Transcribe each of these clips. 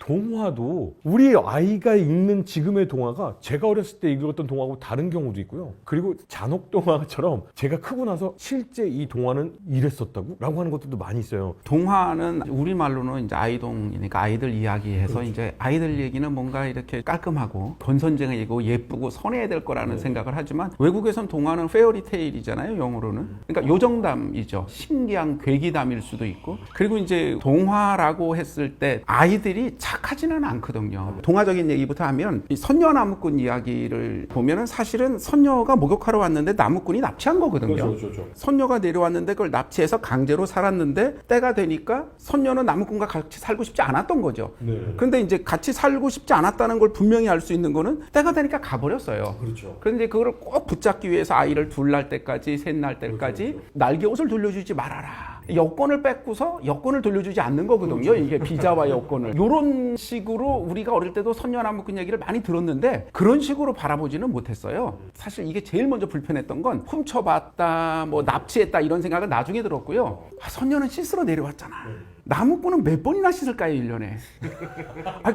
동화도 우리 아이가 읽는 지금의 동화가 제가 어렸을 때 읽었던 동화하고 다른 경우도 있고요. 그리고 잔혹 동화처럼 제가 크고 나서 실제 이 동화는 이랬었다고? 라고 하는 것들도 많이 있어요. 동화는 우리말로는 이제 아이동이니까 아이들 이야기해서 그렇죠. 이제 아이들 얘기는 뭔가 이렇게 깔끔하고 전선쟁이고 예쁘고 선해야 될 거라는 생각을 하지만 외국에선 동화는 페어리테일이잖아요, 영어로는. 그러니까 요정담이죠. 신기한 괴기담일 수도 있고. 그리고 이제 동화라고 했을 때 아이들이 착하지는 않거든요. 동화적인 얘기부터 하면 이 선녀 나무꾼 이야기를 보면은 사실은 선녀가 목욕하러 왔는데 나무꾼이 납치한 거거든요. 그렇죠. 선녀가 내려왔는데 그걸 납치해서 강제로 살았는데 때가 되니까 선녀는 나무꾼과 같이 살고 싶지 않았던 거죠. 네. 그런데 이제 같이 살고 싶지 않았다는 걸 분명히 알 수 있는 거는 때가 되니까 가버렸어요. 그렇죠. 그런데 그걸 꼭 붙잡기 위해서 아이를 둘 날 때까지 셋 날 때까지 그렇죠. 날개 옷을 돌려주지 말아라. 여권을 뺏고서 여권을 돌려주지 않는 거거든요. 이게 비자와 여권을. 이런 식으로 우리가 어릴 때도 선녀나무꾼 얘기를 많이 들었는데 그런 식으로 바라보지는 못했어요. 사실 이게 제일 먼저 불편했던 건 훔쳐봤다, 뭐 납치했다 이런 생각은 나중에 들었고요. 선녀는 씻으러 내려왔잖아. 나무꾼은 몇 번이나 씻을까요, 1년에?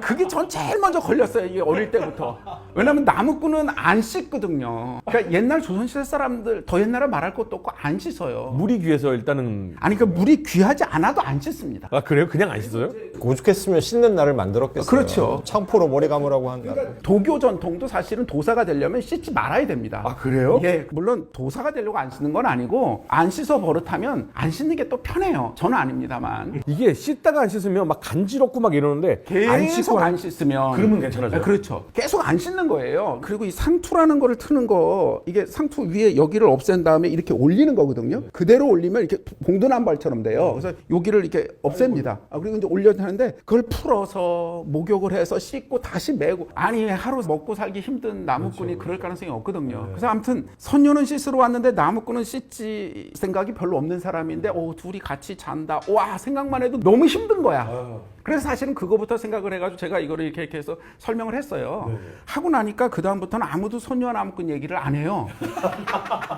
그게 전 제일 먼저 걸렸어요, 이게 어릴 때부터. 왜냐면 나무꾼은 안 씻거든요. 그러니까 옛날 조선시대 사람들, 더 옛날에 말할 것도 없고 안 씻어요. 물이 귀해서 일단은. 아니, 그 물이 귀하지 않아도 안 씻습니다. 아, 그래요? 그냥 안 씻어요? 오죽했으면 씻는 날을 만들었겠어요. 그렇죠. 창포로 머리 감으라고 한다. 도교 전통도 사실은 도사가 되려면 씻지 말아야 됩니다. 아, 그래요? 예, 물론 도사가 되려고 안 씻는 건 아니고 안 씻어 버릇하면 안 씻는 게 또 편해요. 저는 아닙니다만. 이게 씻다가 안 씻으면 막 간지럽고 막 이러는데 계속 안 씻으면 그러면 괜찮아져요? 그렇죠. 계속 안 씻는 거예요. 그리고 이 상투라는 거를 트는 거, 이게 상투 위에 여기를 없앤 다음에 이렇게 올리는 거거든요. 그대로 올리면 이렇게 봉두난발처럼 돼요. 그래서 여기를 이렇게 없앱니다. 그리고 이제 올려야 하는데 그걸 풀어서 목욕을 해서 씻고 다시 매고, 아니 하루 먹고 살기 힘든 나무꾼이 그럴 가능성이 없거든요. 그래서 아무튼 선녀는 씻으러 왔는데 나무꾼은 씻지 생각이 별로 없는 사람인데 둘이 같이 잔다. 와, 생각만 해도 너무 힘든 거야. 그래서 사실은 그거부터 생각을 해가지고 제가 이거를 이렇게 해서 설명을 했어요. 하고 나니까 그 다음부터는 아무도 선녀와 나무꾼 얘기를 안 해요.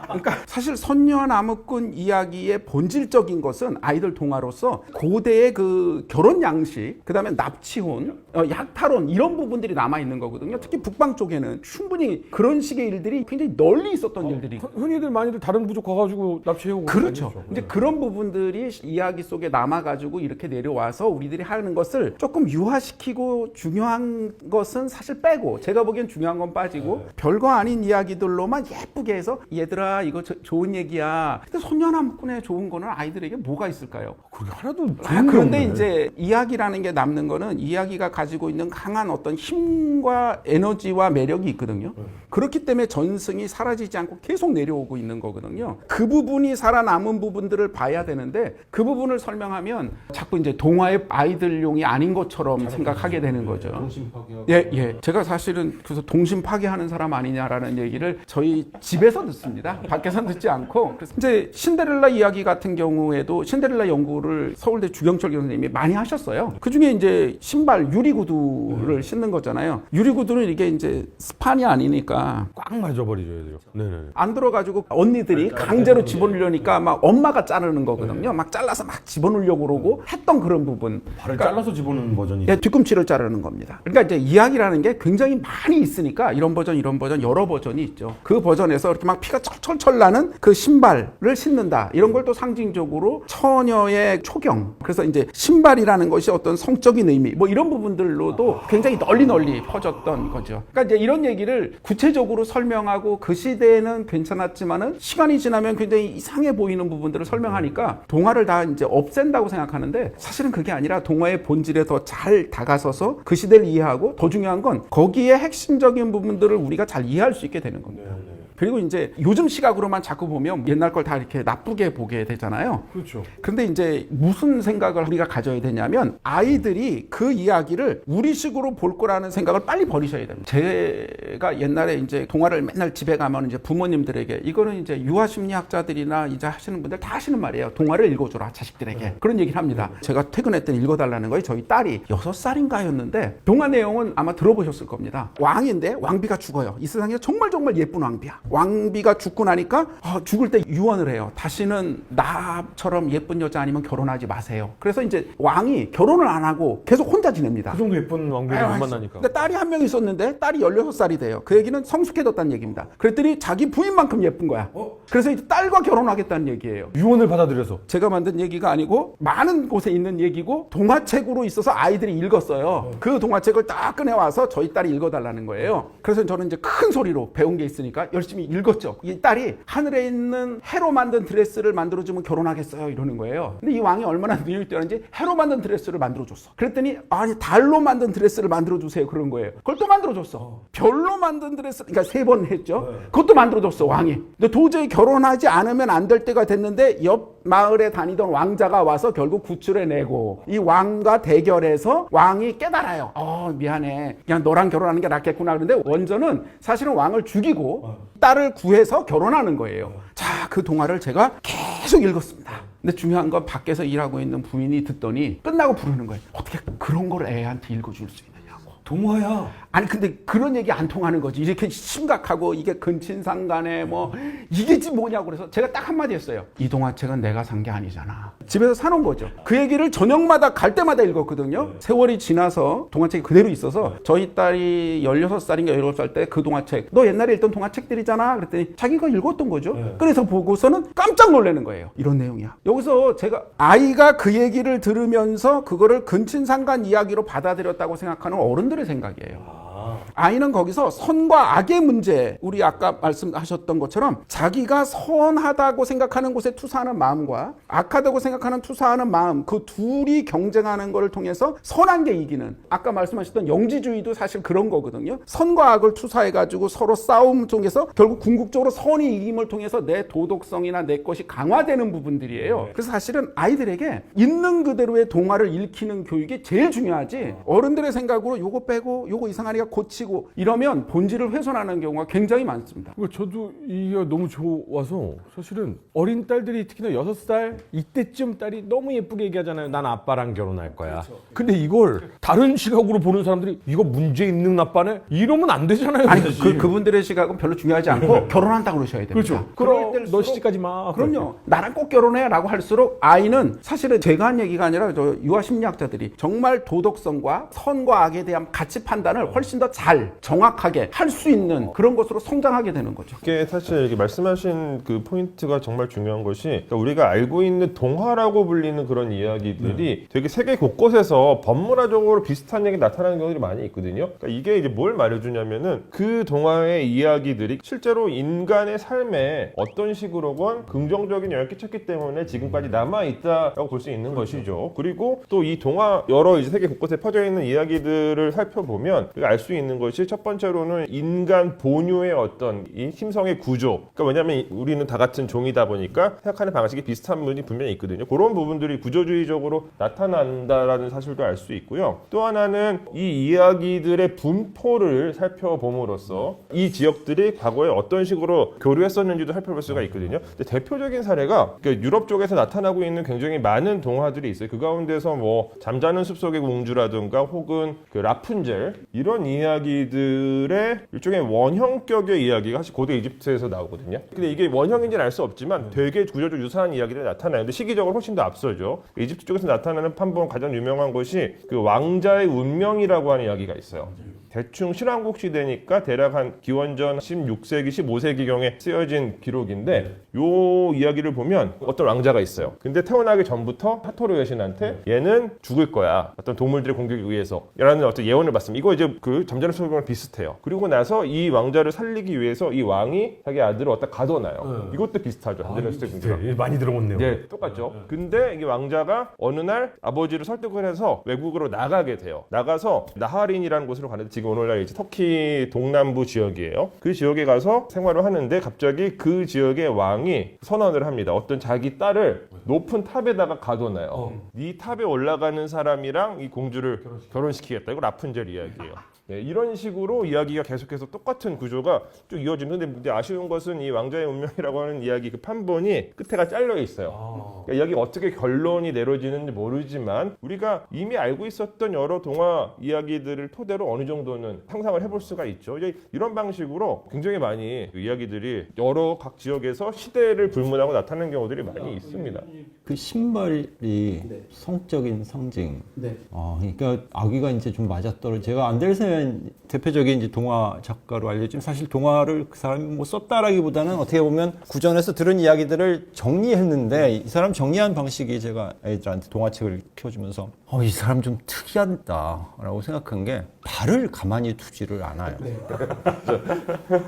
그러니까 사실 선녀와 나무꾼 이야기의 본질적인 것은 아이들 동화로서 고대의 그 결혼 양식, 그 다음에 납치혼, 약탈혼 이런 부분들이 남아 있는 거거든요. 특히 북방 쪽에는 충분히 그런 식의 일들이 굉장히 널리 있었던 일들이. 흔히들 많이들 다른 부족 가가지고 납치해오고. 그렇죠. 이제 그런 부분들이 이야기 속에 남아가지고 이렇게 내려와서 우리들이 하는 것을 조금 유화시키고 중요한 것은 사실 빼고, 제가 보기엔 중요한 건 빠지고 별거 아닌 이야기들로만 예쁘게 해서 얘들아 이거 좋은 얘기야. 근데 선녀나무꾼에 좋은 거는 아이들에게 뭐가 있을까요? 그게 하나도 그런데 이제 이야기라는 게 남는 거는 이야기가 가지고 있는 강한 어떤 힘과 에너지와 매력이 있거든요. 그렇기 때문에 전승이 사라지지 않고 계속 내려오고 있는 거거든요. 그 부분이 살아남은 부분들을 봐야 되는데 그 부분을 설명하면 자꾸 이제 동화의 아이들용이 아닌 것처럼 생각하게 되는 거죠. 동심 파괴하고. 예. 제가 사실은 그래서 동심 파괴하는 사람 아니냐라는 얘기를 저희 집에서 듣습니다. 밖에서 듣지 않고. 그래서 이제 신데렐라 이야기 같은 경우에도 신데렐라 연구를 서울대 주경철 교수님이 많이 하셨어요. 그 중에 이제 신발 유리구두를 신는 거잖아요. 유리구두는 이게 이제 스판이 아니니까 꽉 맞아버리죠, 애들이. 네네. 안 들어가지고 언니들이 강제로 집어넣으려니까 막 엄마가 자르는 거거든요. 막 잘라서 막 집어넣으려고 그러고 했던 그런 부분. 발을 잘라서 집어넣는 버전이. 예, 뒤꿈치를 자르는 겁니다. 그러니까 이제 이야기라는 게 굉장히 많이 있으니까 이런 버전 여러 버전이 있죠. 그 버전에서 이렇게 막 피가 철철철 나는 그 신발을 신는다. 이런 걸 또 상징적으로 처녀의 초경. 그래서 이제 신발이라는 것이 어떤 성적인 의미, 뭐 이런 부분들로도 굉장히 널리 퍼졌던 거죠. 그러니까 이제 이런 얘기를 구체적으로 설명하고 그 시대에는 괜찮았지만은 시간이 지나면 굉장히 이상해 보이는 부분들을 설명하니까 동화를 다 이제 없앤다고 생각하는데 사실은 그게 아니라 동화의 본질에 더 잘 다가서서 그 시대를 이해하고, 더 중요한 건 거기에 핵심적인 부분들을 우리가 잘 이해할 수 있게 되는 겁니다. 그리고 이제 요즘 시각으로만 자꾸 보면 옛날 걸 다 이렇게 나쁘게 보게 되잖아요. 그렇죠. 근데 이제 무슨 생각을 우리가 가져야 되냐면 아이들이 그 이야기를 우리식으로 볼 거라는 생각을 빨리 버리셔야 됩니다. 제가 옛날에 이제 동화를 맨날 집에 가면 이제 부모님들에게, 이거는 이제 유아심리학자들이나 이제 하시는 분들 다 하시는 말이에요. 동화를 읽어줘라 자식들에게. 그런 얘기를 합니다. 제가 퇴근할 때 읽어달라는 거예요. 저희 딸이 6살인가였는데 동화 내용은 아마 들어보셨을 겁니다. 왕인데 왕비가 죽어요. 이 세상에 정말 예쁜 왕비야. 왕비가 죽고 나니까 죽을 때 유언을 해요. 다시는 나처럼 예쁜 여자 아니면 결혼하지 마세요. 그래서 이제 왕이 결혼을 안 하고 계속 혼자 지냅니다. 그 정도 예쁜 왕비를 못 만나니까. 근데 딸이 한 명 있었는데 딸이 16살이 돼요. 그 얘기는 성숙해졌다는 얘기입니다. 그랬더니 자기 부인만큼 예쁜 거야. 그래서 이제 딸과 결혼하겠다는 얘기예요. 유언을 받아들여서. 제가 만든 얘기가 아니고 많은 곳에 있는 얘기고 동화책으로 있어서 아이들이 읽었어요. 그 동화책을 딱 꺼내와서 저희 딸이 읽어달라는 거예요. 그래서 저는 이제 큰 소리로 배운 게 있으니까 열심히 읽었죠. 이 딸이 하늘에 있는 해로 만든 드레스를 만들어주면 결혼하겠어요 이러는 거예요. 근데 이 왕이 얼마나 능력이 뛰어난지 해로 만든 드레스를 만들어줬어. 그랬더니 아니 달로 만든 드레스를 만들어주세요 그런 거예요. 그걸 또 만들어줬어. 별로 만든 드레스, 그러니까 3번 했죠. 그것도 만들어줬어 왕이. 근데 도저히 결혼하지 않으면 안 될 때가 됐는데 옆 마을에 다니던 왕자가 와서 결국 구출해내고 이 왕과 대결해서 왕이 깨달아요. 미안해. 그냥 너랑 결혼하는 게 낫겠구나. 그런데 원전은 사실은 왕을 죽이고 딸을 구해서 결혼하는 거예요. 자, 그 동화를 제가 계속 읽었습니다. 근데 중요한 건 밖에서 일하고 있는 부인이 듣더니 끝나고 부르는 거예요. 어떻게 그런 걸 애한테 읽어줄 수 있느냐고. 동화야. 아니 근데 그런 얘기 안 통하는 거지. 이렇게 심각하고 이게 근친상간에 뭐 이게 지금 뭐냐고. 그래서 제가 딱 한마디 했어요. 이 동화책은 내가 산 게 아니잖아. 집에서 사놓은 거죠. 그 얘기를 저녁마다 갈 때마다 읽었거든요. 세월이 지나서 동화책이 그대로 있어서 저희 딸이 16살인가 17살 때 그 동화책 너 옛날에 읽던 동화책들이잖아 그랬더니 자기가 읽었던 거죠. 그래서 보고서는 깜짝 놀라는 거예요. 이런 내용이야. 여기서 제가 아이가 그 얘기를 들으면서 그거를 근친상간 이야기로 받아들였다고 생각하는 어른들의 생각이에요. 아이는 거기서 선과 악의 문제, 우리 아까 말씀하셨던 것처럼 자기가 선하다고 생각하는 곳에 투사하는 마음과 악하다고 생각하는 투사하는 마음, 그 둘이 경쟁하는 것을 통해서 선한 게 이기는, 아까 말씀하셨던 영지주의도 사실 그런 거거든요. 선과 악을 투사해가지고 서로 싸움 속에서 결국 궁극적으로 선이 이김을 통해서 내 도덕성이나 내 것이 강화되는 부분들이에요. 그래서 사실은 아이들에게 있는 그대로의 동화를 읽히는 교육이 제일 중요하지, 어른들의 생각으로 요거 빼고 요거 이상하니까 고치고 이러면 본질을 훼손하는 경우가 굉장히 많습니다. 저도 이게 너무 좋아서 사실은 어린 딸들이 특히나 6살 이때쯤 딸이 너무 예쁘게 얘기하잖아요. 난 아빠랑 결혼할 거야. 근데 이걸 다른 시각으로 보는 사람들이 이거 문제 있는 아빠네? 이러면 안 되잖아요. 아니 사실. 그분들의 시각은 별로 중요하지 않고 결혼한다고 그러셔야 됩니다. 그렇죠. 그럼 너 시집가지 마. 그럼요. 나랑 꼭 결혼해 라고 할수록 아이는, 사실은 제가 한 얘기가 아니라 저 유아 심리학자들이 정말 도덕성과 선과 악에 대한 가치 판단을 훨씬 더 잘 정확하게 할 수 있는 그런 것으로 성장하게 되는 거죠. 이게 사실 이렇게 말씀하신 그 포인트가 정말 중요한 것이, 그러니까 우리가 알고 있는 동화라고 불리는 그런 이야기들이 되게 세계 곳곳에서 법문화적으로 비슷한 얘기 나타나는 경우들이 많이 있거든요. 그러니까 이게 이제 뭘 말해주냐면은 그 동화의 이야기들이 실제로 인간의 삶에 어떤 식으로건 긍정적인 영향을 끼쳤기 때문에 지금까지 남아있다라고 볼 수 있는 것이죠. 그리고 또 이 동화 여러 이제 세계 곳곳에 퍼져 있는 이야기들을 살펴보면 알 수 있는 것이, 첫 번째로는 인간 본유의 어떤 이 힘성의 구조. 그러니까 왜냐하면 우리는 다 같은 종이다 보니까 생각하는 방식이 비슷한 부분이 분명히 있거든요. 그런 부분들이 구조주의적으로 나타난다라는 사실도 알 수 있고요. 또 하나는 이 이야기들의 분포를 살펴봄으로써 이 지역들이 과거에 어떤 식으로 교류했었는지도 살펴볼 수가 있거든요. 근데 대표적인 사례가 유럽 쪽에서 나타나고 있는 굉장히 많은 동화들이 있어요. 그 가운데서 뭐 잠자는 숲속의 공주라든가 혹은 그 라푼젤, 이런 이야기들의 일종의 원형격의 이야기가 사실 고대 이집트에서 나오거든요. 근데 이게 원형인지는 알 수 없지만 되게 구조적으로 유사한 이야기들이 나타나요. 근데 시기적으로 훨씬 더 앞서죠. 이집트 쪽에서 나타나는 판본 가장 유명한 것이 그 왕자의 운명이라고 하는 이야기가 있어요. 대충 신왕국 시대니까 대략 한 기원전 16세기, 15세기경에 쓰여진 기록인데, 요 이야기를 보면 어떤 왕자가 있어요. 근데 태어나기 전부터 하토르 여신한테 얘는 죽을 거야, 어떤 동물들의 공격에 의해서, 라는 어떤 예언을 받습니다. 이거 이제 그 잠자는 숲이랑 비슷해요. 그리고 나서 이 왕자를 살리기 위해서 이 왕이 자기 아들을 어디다 가둬놔요. 이것도 비슷하죠. 잠자는 숲의 공주랑. 많이 들어봤네요. 네, 똑같죠. 근데 이게 왕자가 어느 날 아버지를 설득을 해서 외국으로 나가게 돼요. 나가서 나하린이라는 곳으로 가는데, 지금 오늘날 이제 터키 동남부 지역이에요. 그 지역에 가서 생활을 하는데 갑자기 그 지역의 왕이 선언을 합니다. 어떤 자기 딸을 높은 탑에다가 가둬놔요. 이 탑에 올라가는 사람이랑 이 공주를 결혼시키겠다. 이거 라푼젤 이야기예요. 네, 이런 식으로 이야기가 계속해서 똑같은 구조가 쭉 이어지는데, 근데 아쉬운 것은 이 왕자의 운명이라고 하는 이야기 그 판본이 끝에가 잘려 있어요. 그러니까 이야기가 어떻게 결론이 내려지는지 모르지만 우리가 이미 알고 있었던 여러 동화 이야기들을 토대로 어느 정도는 정도는 상상을 해볼 수가 있죠. 이제 이런 방식으로 굉장히 많이 그 이야기들이 여러 각 지역에서 시대를 불문하고 나타나는 경우들이 많이 있습니다. 그 신발이 성적인 상징. 네. 그러니까 아귀가 이제 좀 맞아떨어. 제가 안델센 대표적인 이제 동화 작가로 알려진 사실 동화를 그 사람이 뭐 썼다라기보다는 어떻게 보면 구전에서 들은 이야기들을 정리했는데 이 사람 정리한 방식이 제가 애들한테 동화책을 키워주면서 이 사람 좀 특이하다라고 생각한 게 발을 가만히 두지를 않아요.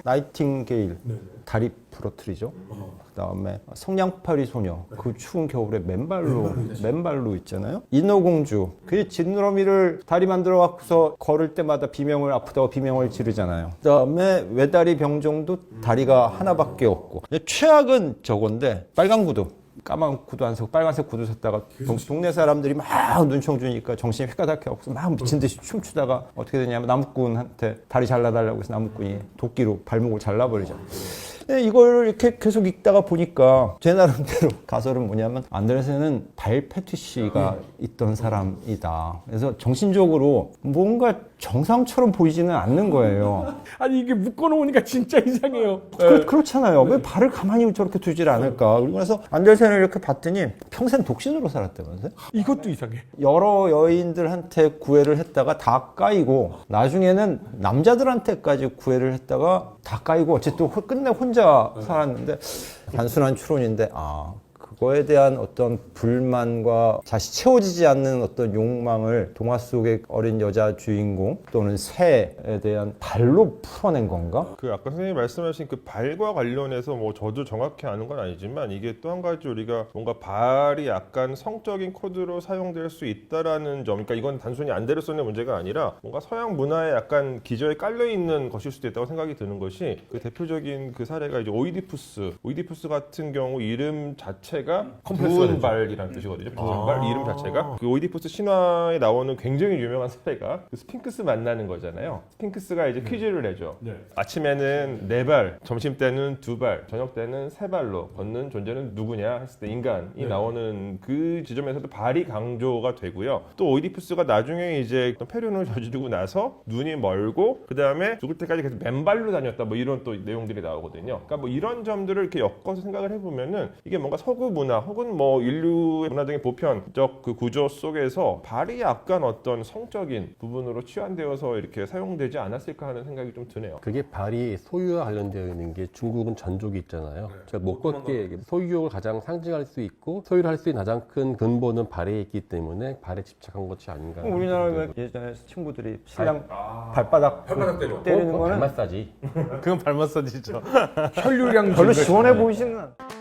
나이팅게일 다리 부러뜨리죠. 그다음에 성냥팔이 소녀 그 추운 겨울에 맨발로 있잖아요. 인어공주 그 지느러미를 다리 만들어 갖고서 걸을 때마다 아프다고 비명을 지르잖아요. 그다음에 외다리 병정도 다리가 하나밖에 없고 최악은 저건데 빨간 구두 까만 구두 안 사고 빨간색 구두 샀다가 동네 사람들이 막 눈총 주니까 정신이 휘가닥해 갖고서 막 미친 듯이 춤추다가 어떻게 되냐면 나무꾼한테 다리 잘라달라고 해서 나무꾼이 도끼로 발목을 잘라버리잖아요. 이걸 이렇게 계속 읽다가 보니까 제 나름대로 가설은 뭐냐면 안데르센은 발 패티시가 있던 사람이다. 그래서 정신적으로 뭔가 정상처럼 보이지는 않는 거예요. 아니 이게 묶어놓으니까 진짜 이상해요. 그렇잖아요. 왜 발을 가만히 저렇게 두질 않을까? 그래서 안데르센을 이렇게 봤더니 평생 독신으로 살았다면서요? 이것도 이상해. 여러 여인들한테 구애를 했다가 다 까이고 나중에는 남자들한테까지 구애를 했다가 다 까이고 어쨌든 끝내 혼자 살았는데 단순한 추론인데 그거에 대한 어떤 불만과 다시 채워지지 않는 어떤 욕망을 동화 속의 어린 여자 주인공 또는 새에 대한 발로 풀어낸 건가? 그 아까 선생님이 말씀하신 그 발과 관련해서 뭐 저도 정확히 아는 건 아니지만 이게 또 한 가지 우리가 뭔가 발이 약간 성적인 코드로 사용될 수 있다라는 점, 그러니까 이건 단순히 안데르센의 문제가 아니라 뭔가 서양 문화에 약간 기저에 깔려 있는 것일 수도 있다고 생각이 드는 것이 그 대표적인 그 사례가 이제 오이디푸스 같은 경우 이름 자체가 부은 발이라는 뜻이거든요. 부은 발 이름 자체가 그 오이디푸스 신화에 나오는 굉장히 유명한 사례가 그 스핑크스 만나는 거잖아요. 스핑크스가 이제 퀴즈를 내죠. 아침에는 4발, 점심 때는 2발, 저녁 때는 3발로 걷는 존재는 누구냐 했을 때 인간이 나오는 그 지점에서도 발이 강조가 되고요. 또 오이디푸스가 나중에 이제 폐륜을 저지르고 나서 눈이 멀고 그 다음에 죽을 때까지 계속 맨발로 다녔다 뭐 이런 또 내용들이 나오거든요. 그러니까 뭐 이런 점들을 이렇게 엮어서 생각을 해보면은 이게 뭔가 서구 문화 혹은 뭐 인류의 문화 등의 보편적 그 구조 속에서 발이 약간 어떤 성적인 부분으로 치환되어서 이렇게 사용되지 않았을까 하는 생각이 좀 드네요. 그게 발이 소유와 관련되어 있는 게 중국은 전족이 있잖아요. 제가 못 걷게 소유욕을 가장 상징할 수 있고 소유를 할 수 있는 가장 큰 근본은 발에 있기 때문에 발에 집착한 것이 아닌가. 우리나라 예전에 친구들이 신랑 발바닥 때리는 거는 발 마사지. 그건 발 마사지죠. 혈류량 별로 시원해 보이지는 않아.